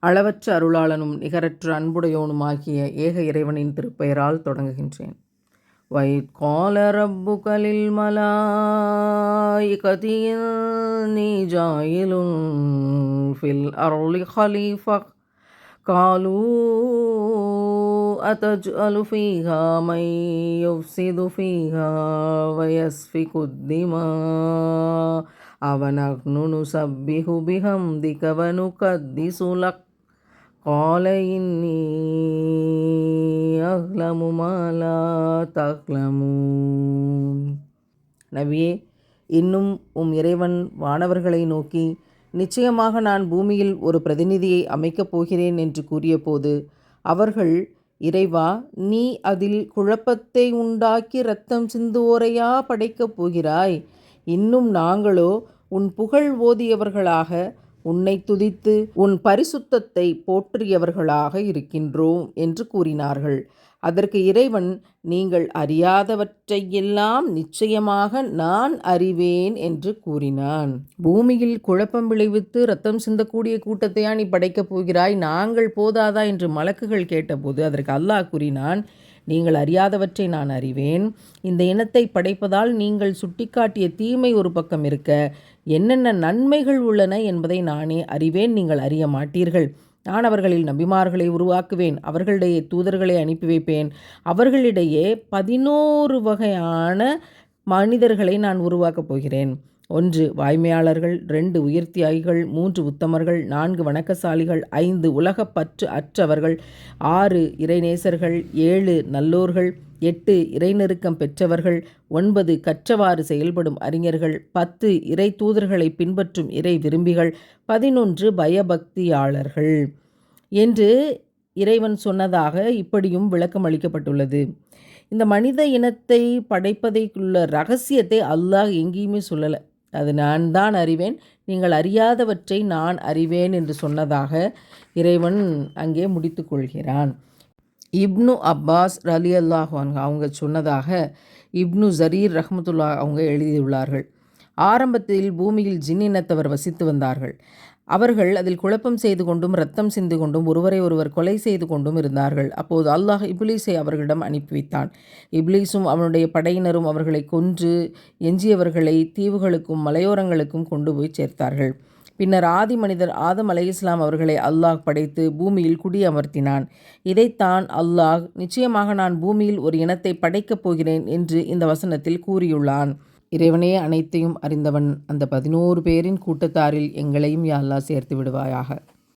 அளவற்ற அருளாளனும் நிகரற்ற அன்புடையோனுமாகிய ஏக இறைவனின் திருப்பெயரால் தொடங்குகின்றேன். வைத் கால ரப்புகலில் மலாயிகதி இன்னீ ஜாயிலுன் ஃபில் அர்லி ஹலீஃபா காலூ அத்தஜ்அலு ஃபீஹா மை யுஃப்ஸிது ஃபீஹா வயஸ்ஃபிகு திமா அவனஹ்னு நுஸப்பிஹு பிஹம்திக வனுகத்திஸு லக் கால இன்னீ அஹ்லமு மா லா தஹ்லமூன். நபியே, இன்னும் இறைவன் வானவர்களை நோக்கி, நிச்சயமாக நான் பூமியில் ஒரு பிரதிநிதியை அமைக்கப் போகிறேன் என்று கூறியபோது அவர்கள், இறைவா, நீ அதில் குழப்பத்தை உண்டாக்கி இரத்தம் சிந்துவோரையா படைக்கப் போகிறாய்? இன்னும் நாங்களோ உன் புகழ் ஓதியவர்களாக, உன்னை துதித்து உன் பரிசுத்தத்தை போற்றியவர்களாக இருக்கின்றோம் என்று கூறினார்கள். அதற்கு இறைவன், நீங்கள் அறியாதவற்றையெல்லாம் நிச்சயமாக நான் அறிவேன் என்று கூறினான். பூமியில் குழப்பம் விளைவித்து இரத்தம் சிந்தக்கூடிய கூட்டத்தையா நீ படைக்கப் போகிறாய்? நாங்கள் போதாதா என்று மலக்குகள் கேட்டபோது அதற்கு அல்லாஹ் கூறினான், நீங்கள் அறியாதவற்றை நான் அறிவேன். இந்த இனத்தை படைப்பதால் நீங்கள் சுட்டிக்காட்டிய தீமை ஒரு பக்கம் இருக்க, என்னென்ன நன்மைகள் உள்ளன என்பதை நானே அறிவேன், நீங்கள் அறிய மாட்டீர்கள். நான் அவர்களில் நபிமார்களை உருவாக்குவேன், அவர்களிடையே தூதர்களை அனுப்பி வைப்பேன். அவர்களிடையே 11 வகையான மனிதர்களை நான் உருவாக்கப் போகிறேன். 1 வாய்மையாளர்கள், 2 உயிர் தியாகிகள், 3 உத்தமர்கள், 4 வணக்கசாலிகள், 5 உலகப்பற்று அற்றவர்கள், 6 இறைநேசர்கள், 7 நல்லோர்கள், 8 இறைநெருக்கம் பெற்றவர்கள், 9 கற்றவாறு செயல்படும் அறிஞர்கள், 10 இறை தூதர்களை பின்பற்றும் இறை விரும்பிகள், 11 பயபக்தியாளர்கள் என்று இறைவன் சொன்னதாக இப்படியும் விளக்கம் அளிக்கப்பட்டுள்ளது. இந்த மனித இனத்தை படைப்பதைக்குள்ள ரகசியத்தை அல்லாஹ் எங்கேயுமே சொல்லலை. அது நான் தான் அறிவேன், நீங்கள் அறியாதவற்றை நான் அறிவேன் என்று சொன்னதாக இறைவன் அங்கே முடித்து கொள்கிறான். இப்னு அப்பாஸ் ரலியல்லாஹு அன்ஹு அவங்க சொன்னதாக இப்னு ஜரீர் ரஹ்மத்துல்லா அவங்க எழுதியுள்ளார்கள். ஆரம்பத்தில் பூமியில் ஜின் இனத்தவர் வசித்து வந்தார்கள். அவர்கள் அதில் குழப்பம் செய்து கொண்டும் இரத்தம் சிந்து கொண்டும் ஒருவரை ஒருவர் கொலை செய்து கொண்டும் இருந்தார்கள். அப்போது அல்லாஹ் இப்லீஸை அவர்களிடம் அனுப்பி வைத்தான். இப்லீஸும் அவனுடைய படையினரும் அவர்களை கொன்று எஞ்சியவர்களை தீவுகளுக்கும் மலையோரங்களுக்கும் கொண்டு போய் சேர்த்தார்கள். பின்னர் ஆதி மனிதர் ஆதம் அலைஹிஸ்ஸலாம் அவர்களை அல்லாஹ் படைத்து பூமியில் குடியமர்த்தினான். இதைத்தான் அல்லாஹ், நிச்சயமாக நான் பூமியில் ஒரு இனத்தை படைக்கப் போகிறேன் என்று இந்த வசனத்தில் கூறியுள்ளான். இறைவனே அனைத்தையும் அறிந்தவன், அந்த 11 பேரின் கூட்டத்தாரில் எங்களையும் யா அல்லாஹ் சேர்த்து விடுவாயாக.